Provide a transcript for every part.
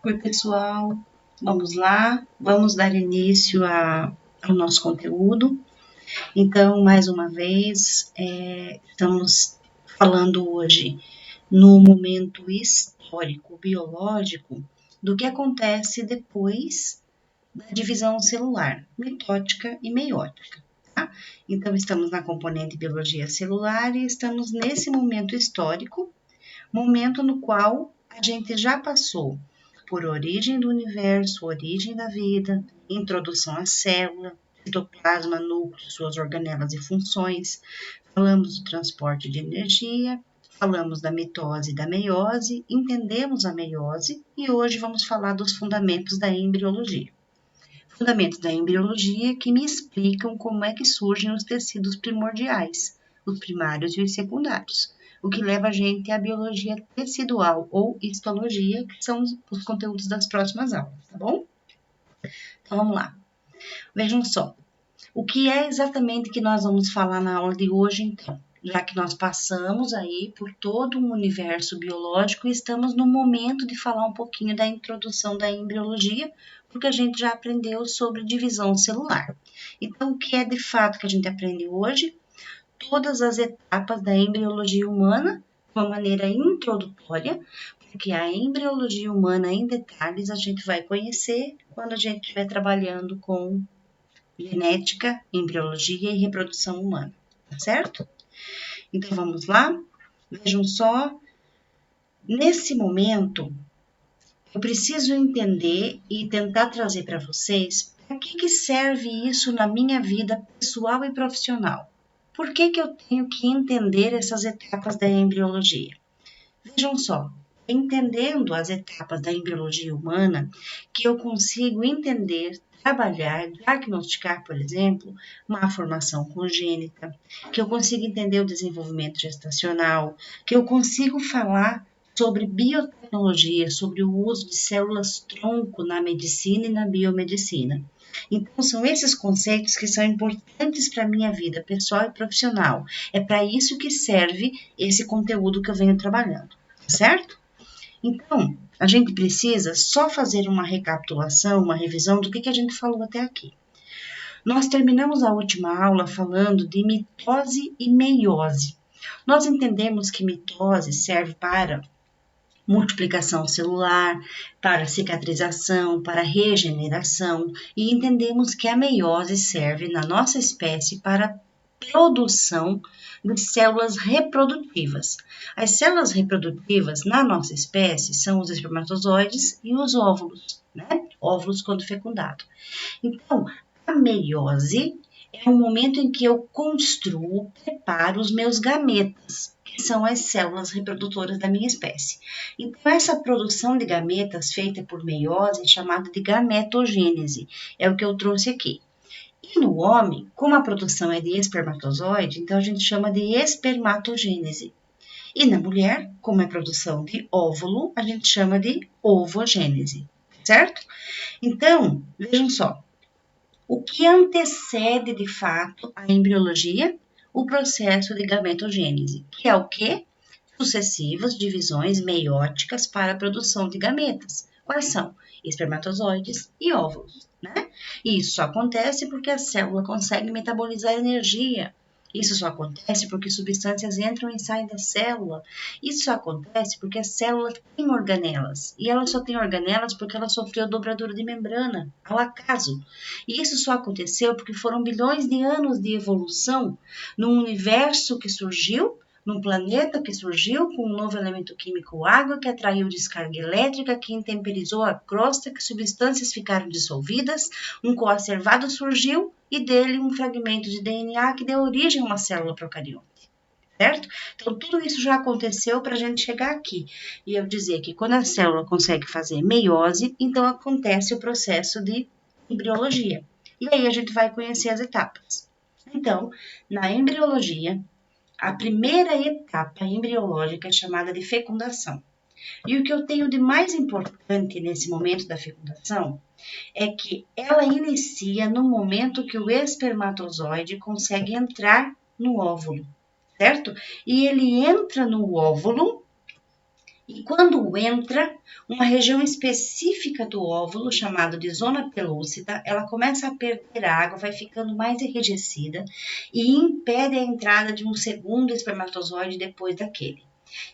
Oi, pessoal, vamos lá, vamos dar início ao nosso conteúdo. Então, mais uma vez, estamos falando hoje no momento histórico, biológico, do que acontece depois da divisão celular, mitótica e meiótica. Tá? Então, estamos na componente biologia celular e estamos nesse momento histórico, momento no qual a gente já passou por origem do universo, origem da vida, introdução à célula, citoplasma, núcleo, suas organelas e funções. Falamos do transporte de energia, falamos da mitose e da meiose, entendemos a meiose e hoje vamos falar dos fundamentos da embriologia. Fundamentos da embriologia que me explicam como é que surgem os tecidos primordiais, os primários e os secundários, o que leva a gente à biologia tecidual ou histologia, que são os conteúdos das próximas aulas, tá bom? Então vamos lá. Vejam só, o que é exatamente que nós vamos falar na aula de hoje, então? Já que nós passamos aí por todo um universo biológico e estamos no momento de falar um pouquinho da introdução da embriologia, porque a gente já aprendeu sobre divisão celular. Então, o que é de fato que a gente aprende hoje? Todas as etapas da embriologia humana, de uma maneira introdutória, porque a embriologia humana em detalhes a gente vai conhecer quando a gente estiver trabalhando com genética, embriologia e reprodução humana, tá certo? Então vamos lá, vejam só, nesse momento eu preciso entender e tentar trazer para vocês para que serve isso na minha vida pessoal e profissional. Por que eu tenho que entender essas etapas da embriologia? Vejam só, entendendo as etapas da embriologia humana, que eu consigo entender, trabalhar, diagnosticar, por exemplo, uma formação congênita, que eu consigo entender o desenvolvimento gestacional, que eu consigo falar sobre biotecnologia, sobre o uso de células-tronco na medicina e na biomedicina. Então, são esses conceitos que são importantes para a minha vida pessoal e profissional. É para isso que serve esse conteúdo que eu venho trabalhando, certo? Então, a gente precisa só fazer uma recapitulação, uma revisão do que a gente falou até aqui. Nós terminamos a última aula falando de mitose e meiose. Nós entendemos que mitose serve para multiplicação celular, para cicatrização, para regeneração, e entendemos que a meiose serve na nossa espécie para produção de células reprodutivas. As células reprodutivas na nossa espécie são os espermatozoides e os óvulos, né? Óvulos quando fecundado. Então, a meiose é o momento em que eu construo, preparo os meus gametas, que são as células reprodutoras da minha espécie. Então, essa produção de gametas feita por meiose é chamada de gametogênese, é o que eu trouxe aqui. E no homem, como a produção é de espermatozoide, então a gente chama de espermatogênese. E na mulher, como é produção de óvulo, a gente chama de ovogênese, certo? Então, vejam só, o que antecede de fato a embriologia? O processo de gametogênese, que é o quê? Sucessivas divisões meióticas para a produção de gametas. Quais são? Espermatozoides e óvulos, né? Isso só acontece porque a célula consegue metabolizar energia. Isso só acontece porque substâncias entram e saem da célula. Isso só acontece porque a célula tem organelas. E ela só tem organelas porque ela sofreu dobradura de membrana, ao acaso. E isso só aconteceu porque foram bilhões de anos de evolução num universo que surgiu, num planeta que surgiu com um novo elemento químico, água, que atraiu descarga elétrica, que intemperizou a crosta, que substâncias ficaram dissolvidas, um coacervado surgiu e dele um fragmento de DNA que deu origem a uma célula procarionte, certo? Então, tudo isso já aconteceu para a gente chegar aqui. E eu dizer que quando a célula consegue fazer meiose, então acontece o processo de embriologia. E aí a gente vai conhecer as etapas. Então, na embriologia, a primeira etapa embriológica é chamada de fecundação. E o que eu tenho de mais importante nesse momento da fecundação é que ela inicia no momento que o espermatozoide consegue entrar no óvulo, certo? E ele entra no óvulo E quando entra, uma região específica do óvulo, chamada de zona pelúcida, ela começa a perder água, vai ficando mais enrijecida e impede a entrada de um segundo espermatozoide depois daquele.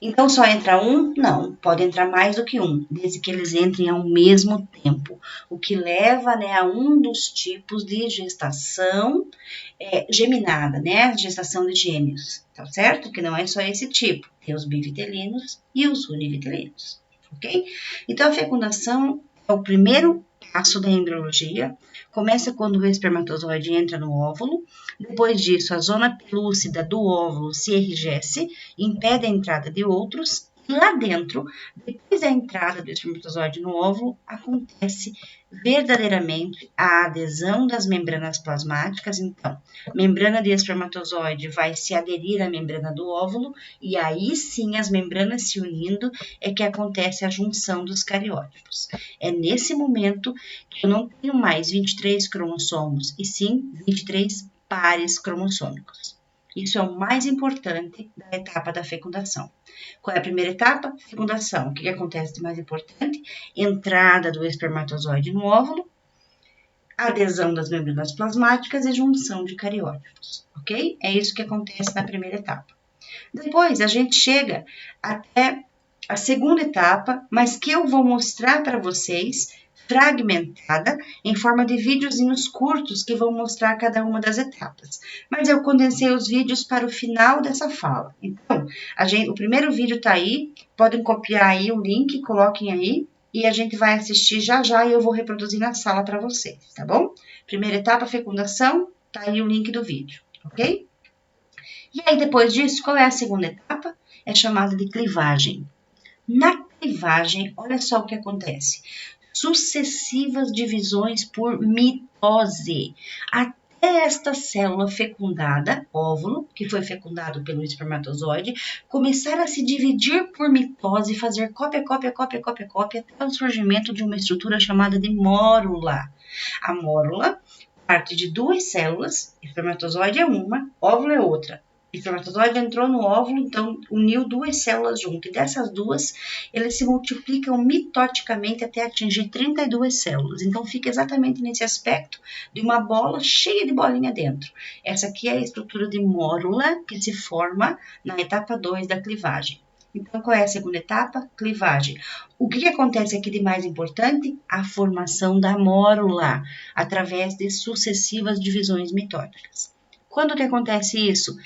Então, só entra um? Não, pode entrar mais do que um, desde que eles entrem ao mesmo tempo, o que leva, né, a um dos tipos de gestação geminada, né, a gestação de gêmeos, tá certo? Que não é só esse tipo, tem os bivitelinos e os univitelinos, ok? Então, a fecundação é o primeiro passo da embriologia, começa quando o espermatozoide entra no óvulo. Depois disso, a zona pelúcida do óvulo se enrijece, impede a entrada de outros. E lá dentro, depois da entrada do espermatozoide no óvulo, acontece verdadeiramente a adesão das membranas plasmáticas. Então, membrana de espermatozoide vai se aderir à membrana do óvulo, e aí sim, as membranas se unindo, é que acontece a junção dos cariótipos. É nesse momento que eu não tenho mais 23 cromossomos, e sim 23 pares cromossômicos. Isso é o mais importante da etapa da fecundação. Qual é a primeira etapa? Fecundação. O que acontece de mais importante? Entrada do espermatozoide no óvulo, adesão das membranas plasmáticas e junção de cariótipos, ok? É isso que acontece na primeira etapa. Depois a gente chega até a segunda etapa, mas que eu vou mostrar para vocês fragmentada em forma de videozinhos curtos que vão mostrar cada uma das etapas. Mas eu condensei os vídeos para o final dessa fala. Então, o primeiro vídeo está aí, podem copiar aí o link, coloquem aí, e a gente vai assistir já já e eu vou reproduzir na sala para vocês, tá bom? Primeira etapa, fecundação, tá aí o link do vídeo, ok? E aí, depois disso, qual é a segunda etapa? É chamada de clivagem. Na clivagem, olha só o que acontece. Sucessivas divisões por mitose. Até esta célula fecundada, óvulo, que foi fecundado pelo espermatozoide, começar a se dividir por mitose, fazer cópia, até o surgimento de uma estrutura chamada de mórula. A mórula parte de duas células, espermatozoide é uma, óvulo é outra. O espermatozoide entrou no óvulo, então uniu duas células junto. E dessas duas, eles se multiplicam mitoticamente até atingir 32 células. Então, fica exatamente nesse aspecto de uma bola cheia de bolinha dentro. Essa aqui é a estrutura de mórula que se forma na etapa 2 da clivagem. Então, qual é a segunda etapa? Clivagem. O que acontece aqui de mais importante? A formação da mórula, através de sucessivas divisões mitóticas. Quando que acontece isso?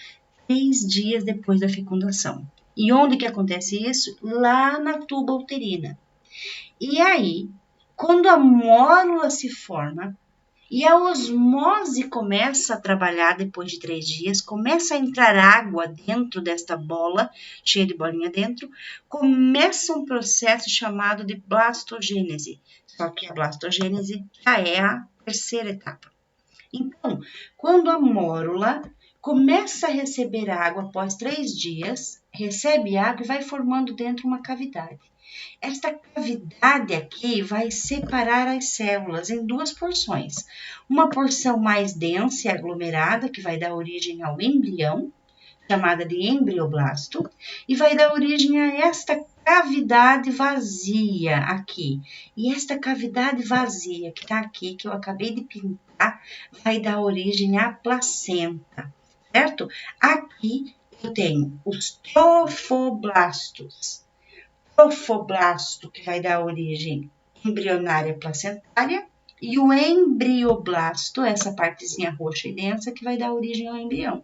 3 dias depois da fecundação. E onde que acontece isso? Lá na tuba uterina. E aí, quando a mórula se forma e a osmose começa a trabalhar depois de 3 dias, começa a entrar água dentro desta bola, cheia de bolinha dentro, começa um processo chamado de blastogênese. Só que a blastogênese já é a terceira etapa. Então, quando a mórula começa a receber água após 3 dias, recebe água e vai formando dentro uma cavidade. Esta cavidade aqui vai separar as células em duas porções. Uma porção mais densa e aglomerada, que vai dar origem ao embrião, chamada de embrioblasto, e vai dar origem a esta cavidade vazia aqui. E esta cavidade vazia que está aqui, que eu acabei de pintar, vai dar origem à placenta, certo? Aqui eu tenho os trofoblastos. Trofoblasto, que vai dar origem embrionária placentária, e o embrioblasto, essa partezinha roxa e densa, que vai dar origem ao embrião.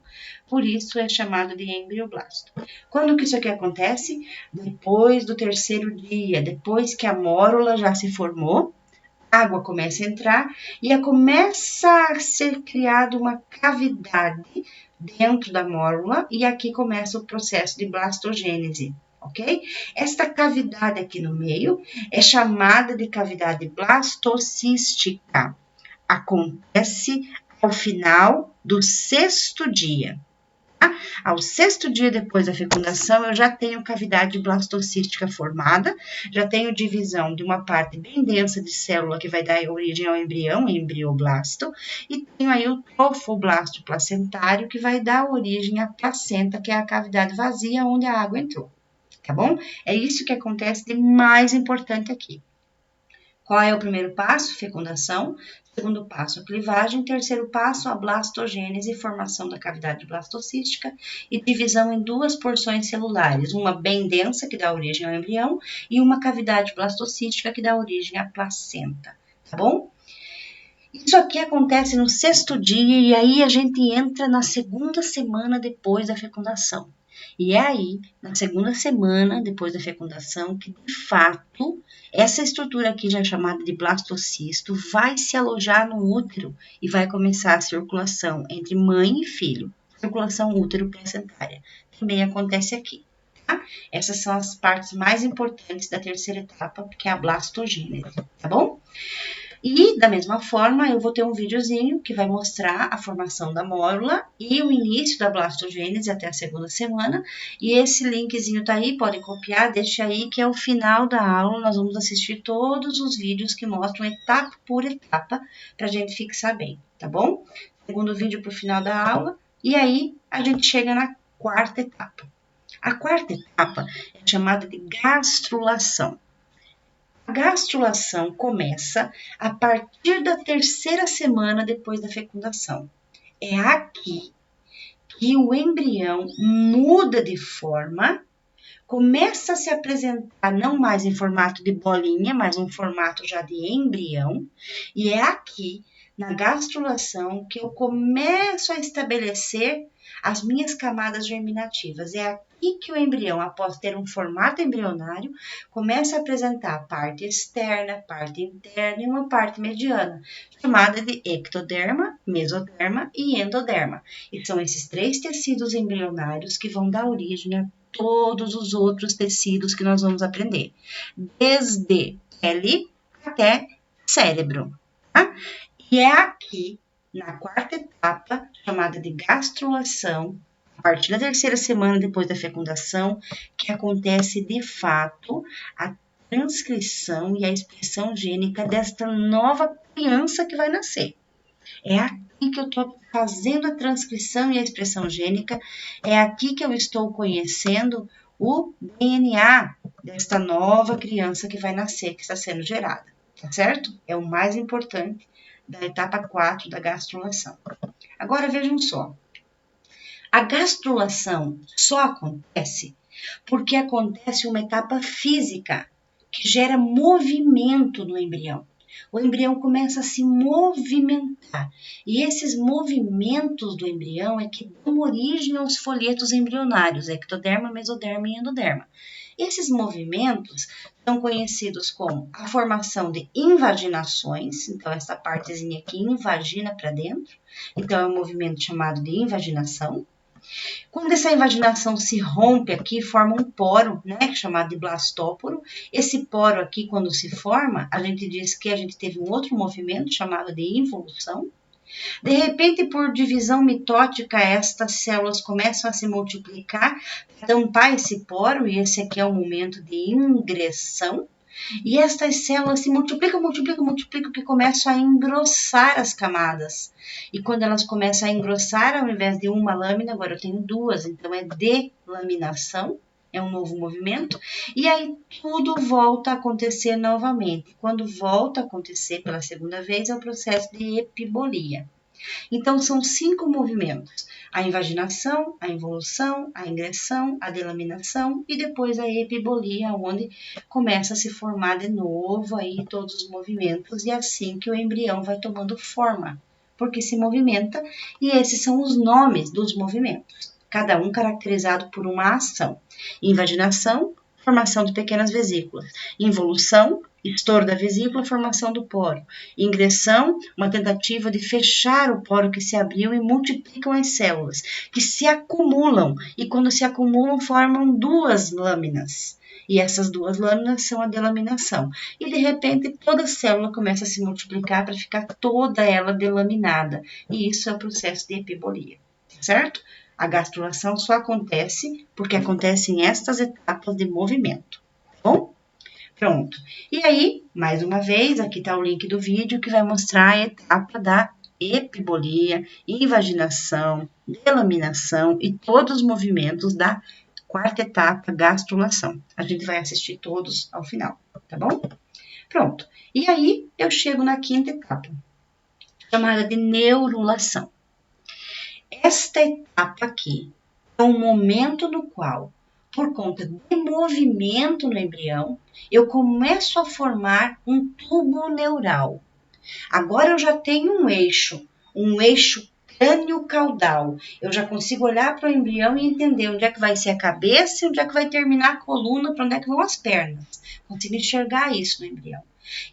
Por isso é chamado de embrioblasto. Quando que isso aqui acontece? Depois do terceiro dia, depois que a mórula já se formou, a água começa a entrar e começa a ser criada uma cavidade dentro da mórula, e aqui começa o processo de blastogênese. Ok? Esta cavidade aqui no meio é chamada de cavidade blastocística. Acontece ao final do 6º dia. Tá? Ao 6º dia depois da fecundação, eu já tenho cavidade blastocística formada, já tenho divisão de uma parte bem densa de célula que vai dar origem ao embrião, embrioblasto, e tenho aí o trofoblasto placentário que vai dar origem à placenta, que é a cavidade vazia onde a água entrou. tá bom? É isso que acontece de mais importante aqui. Qual é o primeiro passo? Fecundação. Segundo passo, a clivagem. Terceiro passo, a blastogênese, formação da cavidade blastocística e divisão em duas porções celulares, uma bem densa, que dá origem ao embrião, e uma cavidade blastocística, que dá origem à placenta, tá bom? Isso aqui acontece no 6º dia e aí a gente entra na 2ª semana depois da fecundação. E é aí, na 2ª semana depois da fecundação, que de fato essa estrutura aqui, já chamada de blastocisto, vai se alojar no útero e vai começar a circulação entre mãe e filho. Circulação útero-placentária. Também acontece aqui. Tá? Essas são as partes mais importantes da terceira etapa, que é a blastogênese, tá bom? E, da mesma forma, eu vou ter um videozinho que vai mostrar a formação da mórula e o início da blastogênese até a 2ª semana. E esse linkzinho tá aí, podem copiar, deixa aí, que é o final da aula. Nós vamos assistir todos os vídeos que mostram etapa por etapa, pra gente fixar bem, tá bom? Segundo vídeo pro final da aula. E aí, a gente chega na 4ª etapa. A 4ª etapa é chamada de gastrulação. A gastrulação começa a partir da 3ª semana depois da fecundação. É aqui que o embrião muda de forma, começa a se apresentar não mais em formato de bolinha, mas um formato já de embrião, e é aqui, na gastrulação, que eu começo a estabelecer as minhas camadas germinativas. É aqui que o embrião, após ter um formato embrionário, começa a apresentar a parte externa, parte interna e uma parte mediana, chamada de ectoderma, mesoderma e endoderma. E são esses 3 tecidos embrionários que vão dar origem a todos os outros tecidos que nós vamos aprender, desde pele até cérebro. Tá? E é aqui, na 4ª etapa, chamada de gastrulação, a partir da 3ª semana depois da fecundação, que acontece de fato a transcrição e a expressão gênica desta nova criança que vai nascer. É aqui que eu estou fazendo a transcrição e a expressão gênica, é aqui que eu estou conhecendo o DNA desta nova criança que vai nascer, que está sendo gerada, tá certo? É o mais importante da etapa 4 da gastrulação. Agora vejam só, a gastrulação só acontece porque acontece uma etapa física que gera movimento no embrião. O embrião começa a se movimentar e esses movimentos do embrião é que dão origem aos folhetos embrionários, ectoderma, mesoderma e endoderma. Esses movimentos são conhecidos como a formação de invaginações, então essa partezinha aqui invagina para dentro, então é um movimento chamado de invaginação. Quando essa invaginação se rompe aqui, forma um poro, né, chamado de blastóporo. Esse poro aqui, quando se forma, a gente diz que a gente teve um outro movimento chamado de involução. De repente, por divisão mitótica, estas células começam a se multiplicar, tampar esse poro, e esse aqui é o momento de ingressão. E estas células se multiplicam, que começam a engrossar as camadas. E quando elas começam a engrossar, ao invés de uma lâmina, agora eu tenho 2, então é delaminação, é um novo movimento. E aí tudo volta a acontecer novamente. Quando volta a acontecer pela 2ª vez, é o processo de epibolia. Então, são 5 movimentos: a invaginação, a involução, a ingressão, a delaminação e depois a epibolia, onde começa a se formar de novo aí todos os movimentos, e é assim que o embrião vai tomando forma, porque se movimenta, e esses são os nomes dos movimentos, cada um caracterizado por uma ação. Invaginação, formação de pequenas vesículas. Involução, estouro da vesícula, formação do poro. Ingressão, uma tentativa de fechar o poro que se abriu, e multiplicam as células, que se acumulam, e quando se acumulam formam 2 lâminas. E essas 2 lâminas são a delaminação. E de repente toda a célula começa a se multiplicar para ficar toda ela delaminada. E isso é o processo de epibolia, certo? A gastrulação só acontece porque acontecem estas etapas de movimento, tá bom? Pronto. E aí, mais uma vez, aqui está o link do vídeo que vai mostrar a etapa da epibolia, invaginação, delaminação e todos os movimentos da quarta etapa, gastrulação. A gente vai assistir todos ao final, tá bom? Pronto. E aí, eu chego na quinta etapa, chamada de neurulação. Esta etapa aqui é um momento no qual, por conta de movimento no embrião, eu começo a formar um tubo neural. Agora eu já tenho um eixo crânio-caudal. Eu já consigo olhar para o embrião e entender onde é que vai ser a cabeça e onde é que vai terminar a coluna, para onde é que vão as pernas. Consigo enxergar isso no embrião.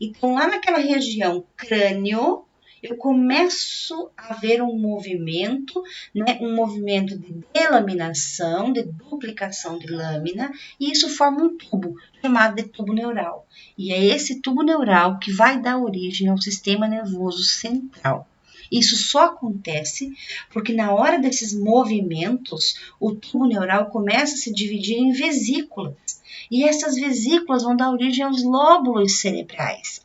Então, lá naquela região crânio, eu começo a ver um movimento, né, um movimento de delaminação, de duplicação de lâmina, e isso forma um tubo, chamado de tubo neural. E é esse tubo neural que vai dar origem ao sistema nervoso central. Isso só acontece porque na hora desses movimentos, o tubo neural começa a se dividir em vesículas. E essas vesículas vão dar origem aos lóbulos cerebrais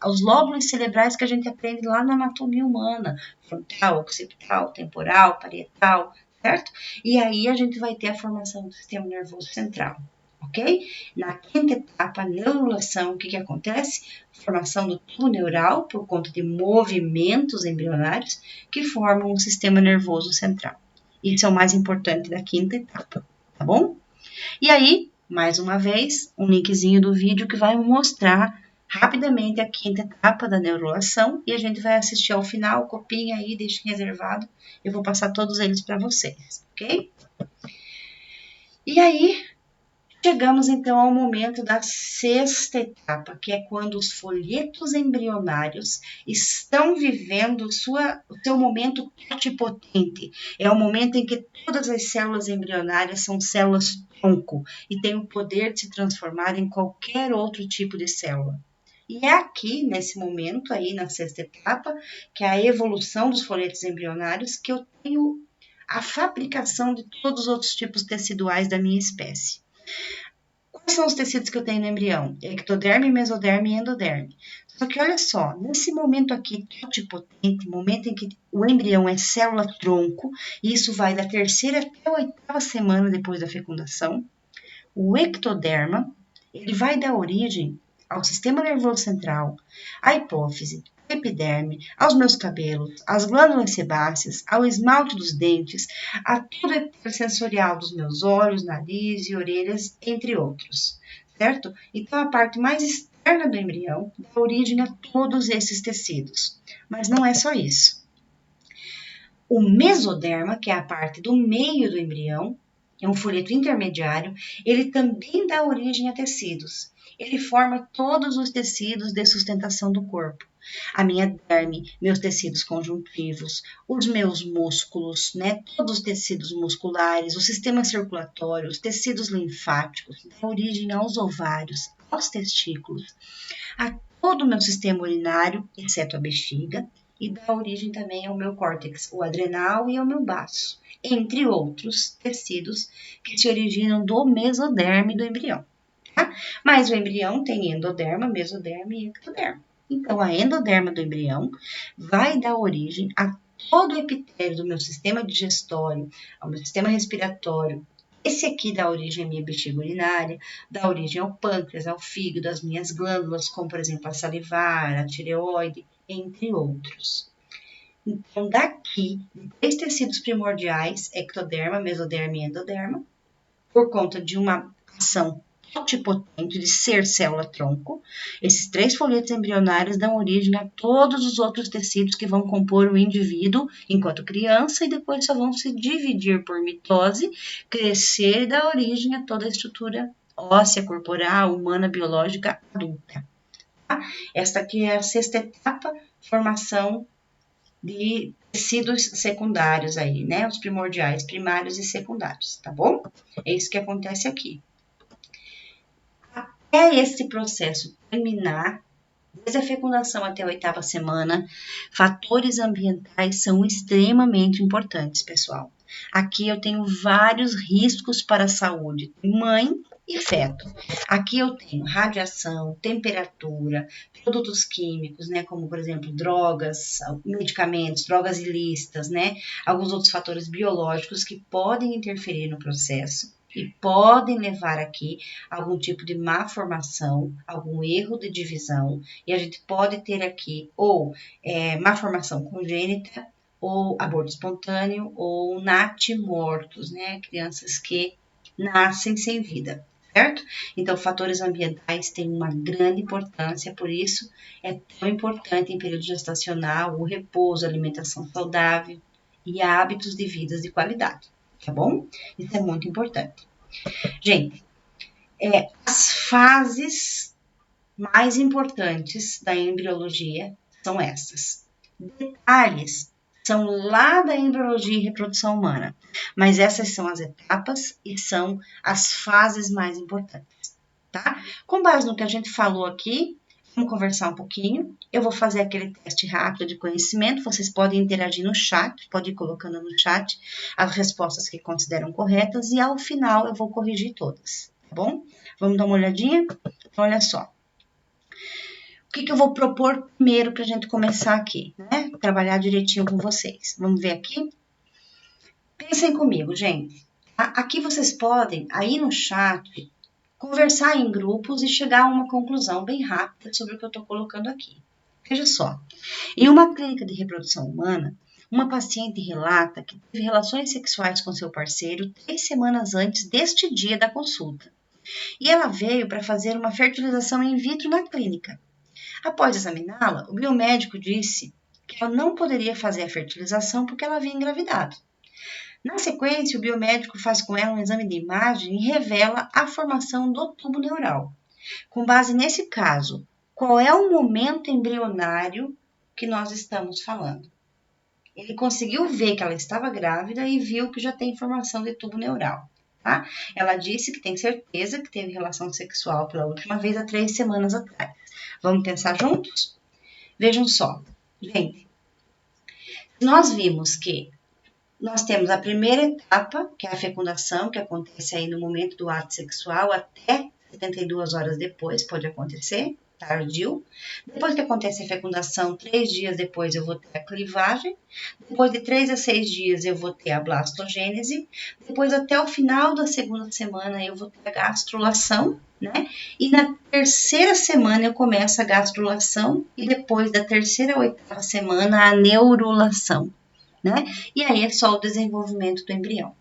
que a gente aprende lá na anatomia humana, frontal, occipital, temporal, parietal, certo? E aí a gente vai ter a formação do sistema nervoso central, ok? Na quinta etapa, a neurulação, o que acontece? Formação do tubo neural por conta de movimentos embrionários que formam o sistema nervoso central. Isso é o mais importante da quinta etapa, tá bom? E aí, mais uma vez, um linkzinho do vídeo que vai mostrar rapidamente a quinta etapa da neurulação e a gente vai assistir ao final, copiem aí, deixem reservado, eu vou passar todos eles para vocês, ok? E aí, chegamos então ao momento da sexta etapa, que é quando os folhetos embrionários estão vivendo o seu momento totipotente. É o momento em que todas as células embrionárias são células tronco e têm o poder de se transformar em qualquer outro tipo de célula. E é aqui, nesse momento aí, na sexta etapa, que é a evolução dos folhetos embrionários, que eu tenho a fabricação de todos os outros tipos teciduais da minha espécie. Quais são os tecidos que eu tenho no embrião? Ectoderme, mesoderme e endoderme. Só que olha só, nesse momento aqui, totipotente, momento em que o embrião é célula-tronco, e isso vai da terceira até a oitava semana depois da fecundação, o ectoderma, ele vai dar origem ao sistema nervoso central, à hipófise, à epiderme, aos meus cabelos, às glândulas sebáceas, ao esmalte dos dentes, a tudo extrasensorial dos meus olhos, nariz e orelhas, entre outros, certo? Então, a parte mais externa do embrião dá origem a todos esses tecidos. Mas não é só isso. O mesoderma, que é a parte do meio do embrião, é um folheto intermediário, ele também dá origem a tecidos. Ele forma todos os tecidos de sustentação do corpo. A minha derme, meus tecidos conjuntivos, os meus músculos, né? Todos os tecidos musculares, o sistema circulatório, os tecidos linfáticos, dá origem aos ovários, aos testículos, a todo o meu sistema urinário, exceto a bexiga, e dá origem também ao meu córtex, o adrenal e ao meu baço, entre outros tecidos que se originam do mesoderme do embrião. Tá? Mas o embrião tem endoderma, mesoderma e ectoderma. Então, a endoderma do embrião vai dar origem a todo o epitélio do meu sistema digestório, ao meu sistema respiratório. Esse aqui dá origem à minha bexiga urinária, dá origem ao pâncreas, ao fígado, às minhas glândulas, como por exemplo a salivar, a tireoide, entre outros. Então, daqui, três tecidos primordiais, ectoderma, mesoderma e endoderma, por conta de uma ação totipotente de ser célula-tronco, esses três folhetos embrionários dão origem a todos os outros tecidos que vão compor o indivíduo enquanto criança e depois só vão se dividir por mitose, crescer e dar origem a toda a estrutura óssea, corporal, humana, biológica, adulta. Tá? Esta aqui é a sexta etapa, formação de tecidos secundários aí, né? Os primordiais, primários e secundários, tá bom? É isso que acontece aqui. Até esse processo terminar, desde a fecundação até a oitava semana, fatores ambientais são extremamente importantes, pessoal. Aqui eu tenho vários riscos para a saúde, mãe e feto. Aqui eu tenho radiação, temperatura, produtos químicos, né, como por exemplo drogas, medicamentos, drogas ilícitas, né, alguns outros fatores biológicos que podem interferir no processo. e podem levar aqui algum tipo de má formação, algum erro de divisão, e a gente pode ter aqui ou má formação congênita, ou aborto espontâneo, ou natimortos, né? Crianças que nascem sem vida, certo? Então, fatores ambientais têm uma grande importância, por isso é tão importante em período gestacional o repouso, alimentação saudável e hábitos de vida de qualidade, tá bom? Isso é muito importante. Gente, as fases mais importantes da embriologia são essas. Detalhes são lá da embriologia e reprodução humana, mas essas são as etapas e são as fases mais importantes, tá? Com base no que a gente falou aqui, vamos conversar um pouquinho. Eu vou fazer aquele teste rápido de conhecimento. Vocês podem interagir no chat, podem ir colocando no chat as respostas que consideram corretas e ao final eu vou corrigir todas, tá bom? Vamos dar uma olhadinha? Então, olha só. O que eu vou propor primeiro para a gente começar aqui, né? Trabalhar direitinho com vocês. Vamos ver aqui? Pensem comigo, gente. Aqui vocês podem, aí no chat, conversar em grupos e chegar a uma conclusão bem rápida sobre o que eu estou colocando aqui. Veja só. Em uma clínica de reprodução humana, uma paciente relata que teve relações sexuais com seu parceiro 3 semanas antes deste dia da consulta. E ela veio para fazer uma fertilização in vitro na clínica. Após examiná-la, o biomédico disse que ela não poderia fazer a fertilização porque ela havia engravidado. Na sequência, o biomédico faz com ela um exame de imagem e revela a formação do tubo neural. Com base nesse caso, qual é o momento embrionário que nós estamos falando? Ele conseguiu ver que ela estava grávida e viu que já tem formação de tubo neural. Tá? Ela disse que tem certeza que teve relação sexual pela última vez há 3 semanas atrás. Vamos pensar juntos? Vejam só, gente, nós vimos que nós temos a primeira etapa, que é a fecundação, que acontece aí no momento do ato sexual, até 72 horas depois, pode acontecer, tardio. Depois que acontece a fecundação, 3 dias depois eu vou ter a clivagem. Depois de 3 a 6 dias eu vou ter a blastogênese. Depois, até o final da segunda semana, eu vou ter a gastrulação, né? E na terceira semana eu começo a gastrulação e depois da terceira a 8ª semana a neurulação, né? E aí é só o desenvolvimento do embrião.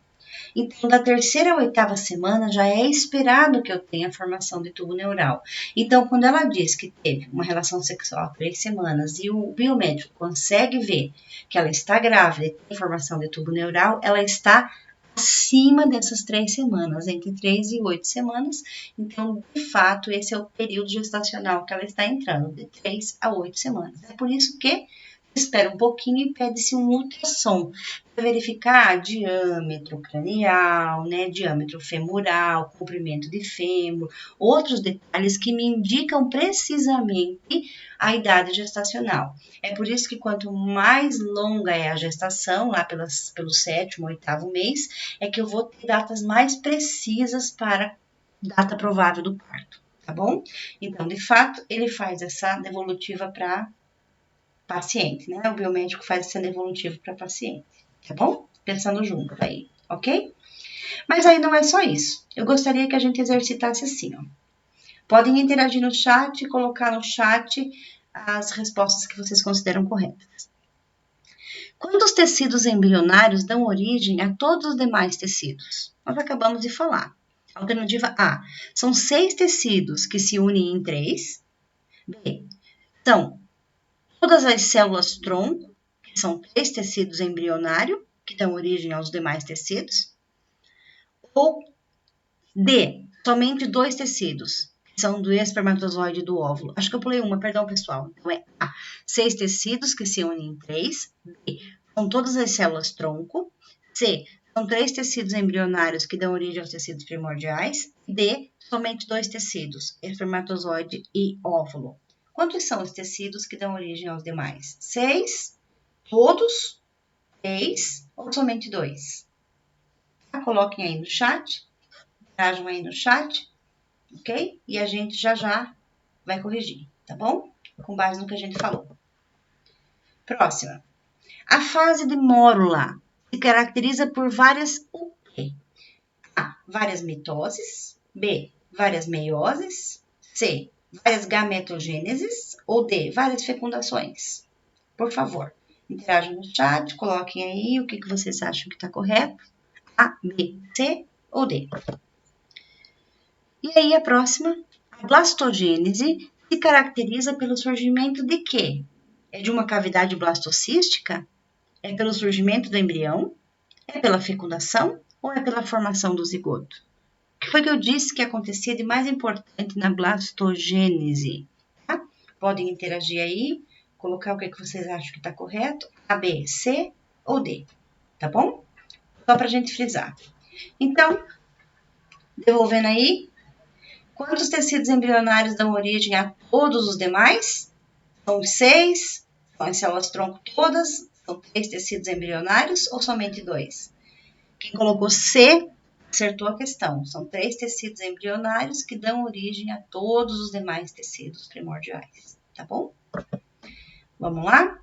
Então, da terceira a 8ª semana já é esperado que eu tenha a formação de tubo neural. Então, quando ela diz que teve uma relação sexual há 3 semanas e o biomédico consegue ver que ela está grávida e tem formação de tubo neural, ela está acima dessas 3 semanas, entre 3 e 8 semanas. Então, de fato, esse é o período gestacional que ela está entrando, de 3 a 8 semanas. É por isso que espera um pouquinho e pede-se um ultrassom para verificar diâmetro cranial, né, diâmetro femoral, comprimento de fêmur, outros detalhes que me indicam precisamente a idade gestacional. É por isso que quanto mais longa é a gestação, lá pelo 7º, 8º mês, é que eu vou ter datas mais precisas para data provável do parto, tá bom? Então, de fato, ele faz essa devolutiva para paciente, né? O biomédico faz essa devolutiva para paciente, tá bom? Pensando junto aí, ok? Mas aí não é só isso. Eu gostaria que a gente exercitasse assim, ó. Podem interagir no chat e colocar no chat as respostas que vocês consideram corretas. Quantos tecidos embrionários dão origem a todos os demais tecidos? Nós acabamos de falar. Alternativa A, são 6 tecidos que se unem em 3. B, são todas as células tronco, que são 3 tecidos embrionários, que dão origem aos demais tecidos. Ou D, somente 2 tecidos, que são do espermatozoide e do óvulo. Acho que eu pulei uma, perdão, pessoal. Então é A, 6 tecidos que se unem em 3. B, são todas as células tronco. C, são 3 tecidos embrionários que dão origem aos tecidos primordiais. D, somente 2 tecidos, espermatozoide e óvulo. Quantos são os tecidos que dão origem aos demais? 6, todos, 3 ou somente 2? Tá? Coloquem aí no chat, interajam aí no chat, ok? E a gente já vai corrigir, tá bom? Com base no que a gente falou. Próxima. A fase de mórula se caracteriza por várias o quê? A, várias mitoses, B, várias meioses, C, várias gametogêneses ou D, várias fecundações? Por favor, interajam no chat, coloquem aí o que vocês acham que está correto. A, B, C ou D. E aí a próxima, a blastogênese se caracteriza pelo surgimento de quê? É de uma cavidade blastocística? É pelo surgimento do embrião? É pela fecundação ou é pela formação do zigoto? O que foi que eu disse que acontecia de mais importante na blastogênese? Tá? Podem interagir aí, colocar o que vocês acham que está correto, A, B, C ou D, tá bom? Só para a gente frisar. Então, devolvendo aí, quantos tecidos embrionários dão origem a todos os demais? São 6, são as células-tronco todas, são 3 tecidos embrionários ou somente 2? Quem colocou C acertou a questão. São 3 tecidos embrionários que dão origem a todos os demais tecidos primordiais, tá bom? Vamos lá?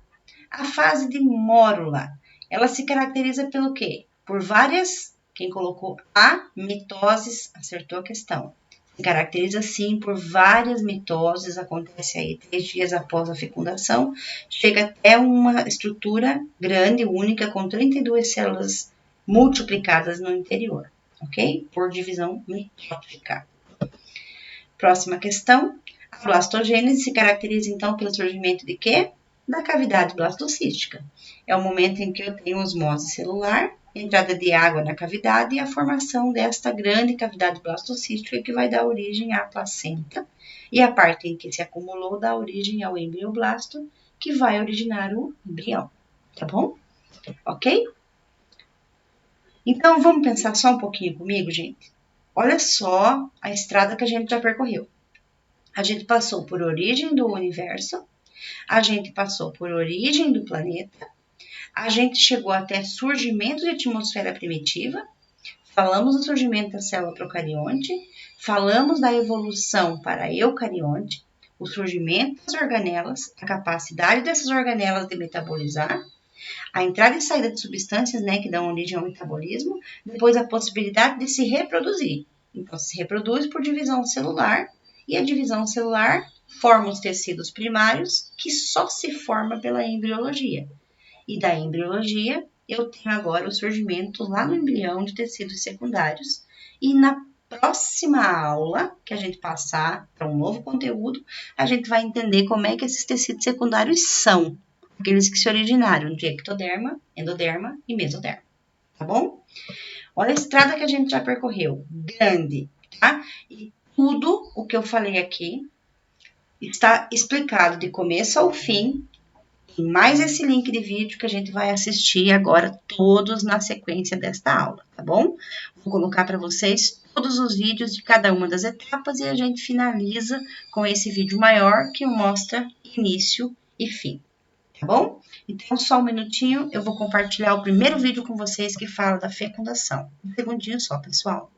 A fase de mórula, ela se caracteriza pelo quê? Por várias, quem colocou A, mitoses, acertou a questão. Se caracteriza, sim, por várias mitoses, acontece aí 3 dias após a fecundação, chega até uma estrutura grande, única, com 32 células multiplicadas no interior, ok? Por divisão mitótica. Próxima questão. A blastogênese se caracteriza, então, pelo surgimento de quê? Da cavidade blastocística. É o momento em que eu tenho osmose celular, entrada de água na cavidade e a formação desta grande cavidade blastocística que vai dar origem à placenta. E a parte em que se acumulou dá origem ao embrioblasto, que vai originar o embrião. Tá bom? Ok? Então, vamos pensar só um pouquinho comigo, gente? Olha só a estrada que a gente já percorreu. A gente passou por origem do universo, a gente passou por origem do planeta, a gente chegou até surgimento de atmosfera primitiva, falamos do surgimento da célula procarionte, falamos da evolução para a eucarionte, o surgimento das organelas, a capacidade dessas organelas de metabolizar, a entrada e saída de substâncias, né, que dão origem ao metabolismo, depois a possibilidade de se reproduzir. Então, se reproduz por divisão celular, e a divisão celular forma os tecidos primários, que só se forma pela embriologia. E da embriologia, eu tenho agora o surgimento lá no embrião de tecidos secundários. E na próxima aula, que a gente passar para um novo conteúdo, a gente vai entender como é que esses tecidos secundários são. Aqueles que se originaram de ectoderma, endoderma e mesoderma. Tá bom? Olha a estrada que a gente já percorreu. Grande, tá? E tudo o que eu falei aqui está explicado de começo ao fim em mais esse link de vídeo que a gente vai assistir agora todos na sequência desta aula, tá bom? Vou colocar para vocês todos os vídeos de cada uma das etapas e a gente finaliza com esse vídeo maior que mostra início e fim, tá bom? Então, só um minutinho, eu vou compartilhar o primeiro vídeo com vocês que fala da fecundação. Um segundinho só, pessoal.